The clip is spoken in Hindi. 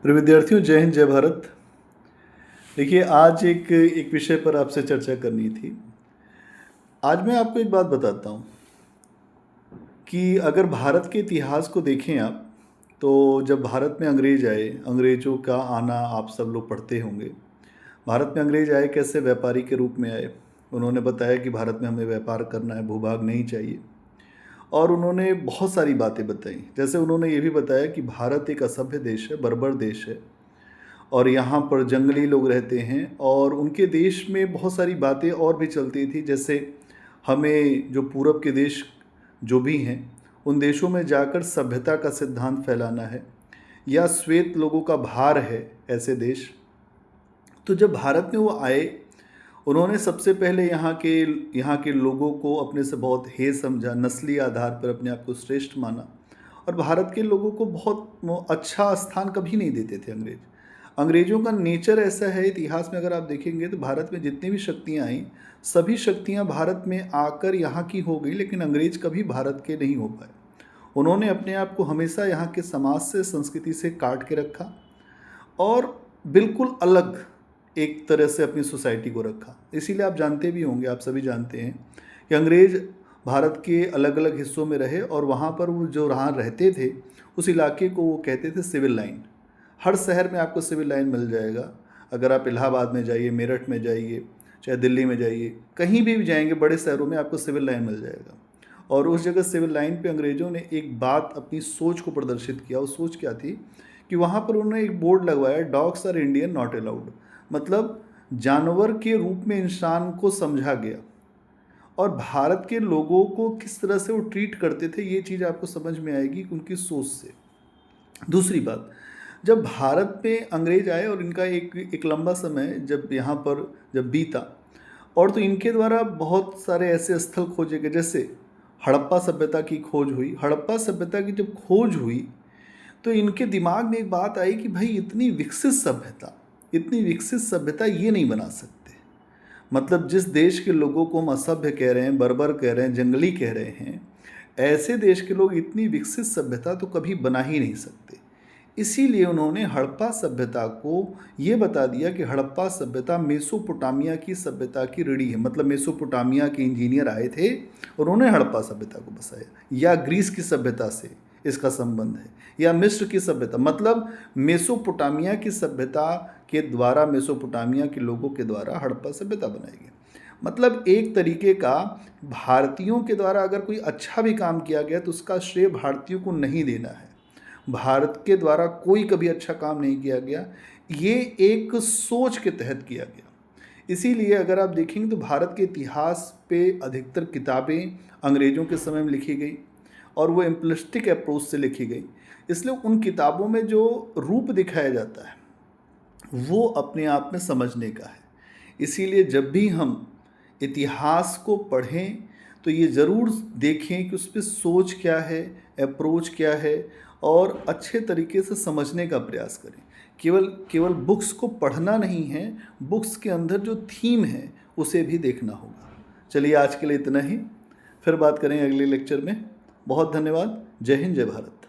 प्रिय विद्यार्थियों, जय हिंद, जय भारत। देखिए, आज एक विषय पर आपसे चर्चा करनी थी। आज मैं आपको एक बात बताता हूँ कि अगर भारत के इतिहास को देखें आप, तो जब भारत में अंग्रेज आए, अंग्रेज़ों का आना आप सब लोग पढ़ते होंगे। भारत में अंग्रेज आए कैसे? व्यापारी के रूप में आए। उन्होंने बताया कि भारत में हमें व्यापार करना है, भूभाग नहीं चाहिए। और उन्होंने बहुत सारी बातें बताई। जैसे उन्होंने ये भी बताया कि भारत एक असभ्य देश है, बर्बर देश है और यहाँ पर जंगली लोग रहते हैं। और उनके देश में बहुत सारी बातें और भी चलती थी, जैसे हमें जो पूरब के देश जो भी हैं उन देशों में जाकर सभ्यता का सिद्धांत फैलाना है, या श्वेत लोगों का भार है ऐसे देश। तो जब भारत में वो आए, उन्होंने सबसे पहले यहाँ के लोगों को अपने से बहुत हेय समझा, नस्ली आधार पर अपने आप को श्रेष्ठ माना। और भारत के लोगों को बहुत अच्छा स्थान कभी नहीं देते थे अंग्रेज। अंग्रेज़ों का नेचर ऐसा है, इतिहास में अगर आप देखेंगे तो भारत में जितनी भी शक्तियाँ आईं, सभी शक्तियाँ भारत में आकर यहाँ की हो गई, लेकिन अंग्रेज कभी भारत के नहीं हो पाए। उन्होंने अपने आप को हमेशा यहाँ के समाज से, संस्कृति से काट के रखा और बिल्कुल अलग एक तरह से अपनी सोसाइटी को रखा। इसीलिए आप जानते भी होंगे, आप सभी जानते हैं कि अंग्रेज़ भारत के अलग अलग हिस्सों में रहे और वहाँ पर वो जो वहाँ रहते थे उस इलाके को वो कहते थे सिविल लाइन। हर शहर में आपको सिविल लाइन मिल जाएगा। अगर आप इलाहाबाद में जाइए, मेरठ में जाइए, चाहे दिल्ली में जाइए, कहीं भी जाएंगे बड़े शहरों में आपको सिविल लाइन मिल जाएगा। और उस जगह सिविल लाइन पे अंग्रेज़ों ने एक बात, अपनी सोच को प्रदर्शित किया। वो सोच क्या थी कि वहाँ पर उन्होंने एक बोर्ड लगवाया, dogs are Indian not allowed. मतलब जानवर के रूप में इंसान को समझा गया और भारत के लोगों को किस तरह से वो ट्रीट करते थे, ये चीज़ आपको समझ में आएगी उनकी सोच से। दूसरी बात, जब भारत पे अंग्रेज आए और इनका एक लंबा समय जब यहाँ पर जब बीता, और तो इनके द्वारा बहुत सारे ऐसे स्थल खोजे गए, जैसे हड़प्पा सभ्यता की खोज हुई। हड़प्पा सभ्यता की जब खोज हुई तो इनके दिमाग में एक बात आई कि भाई इतनी विकसित सभ्यता ये नहीं बना सकते। मतलब जिस देश के लोगों को हम असभ्य कह रहे हैं, बर्बर कह रहे हैं, जंगली कह रहे हैं, ऐसे देश के लोग इतनी विकसित सभ्यता तो कभी बना ही नहीं सकते। इसीलिए उन्होंने हड़प्पा सभ्यता को ये बता दिया कि हड़प्पा सभ्यता मेसोपोटामिया की सभ्यता की रीढ़ी है। मतलब मेसोपोटामिया के इंजीनियर आए थे, उन्होंने हड़प्पा सभ्यता को बसाया। या ग्रीस की सभ्यता से इसका संबंध है, या मिस्र की सभ्यता। मतलब मेसोपोटामिया की सभ्यता के द्वारा, मेसोपोटामिया के लोगों के द्वारा हड़प्पा सभ्यता बनाई गई। मतलब एक तरीके का भारतीयों के द्वारा अगर कोई अच्छा भी काम किया गया तो उसका श्रेय भारतीयों को नहीं देना है। भारत के द्वारा कोई कभी अच्छा काम नहीं किया गया, ये एक सोच के तहत किया गया। इसीलिए अगर आप देखेंगे तो भारत के इतिहास पे अधिकतर किताबें अंग्रेज़ों के समय में लिखी गई और वो इम्प्लिस्टिक अप्रोच से लिखी गई। इसलिए उन किताबों में जो रूप दिखाया जाता है वो अपने आप में समझने का है। इसीलिए जब भी हम इतिहास को पढ़ें तो ये ज़रूर देखें कि उस पर सोच क्या है, अप्रोच क्या है, और अच्छे तरीके से समझने का प्रयास करें। केवल बुक्स को पढ़ना नहीं है, बुक्स के अंदर जो थीम है उसे भी देखना होगा। चलिए, आज के लिए इतना ही। फिर बात करेंगे अगले लेक्चर में। बहुत धन्यवाद। जय हिंद, जय भारत।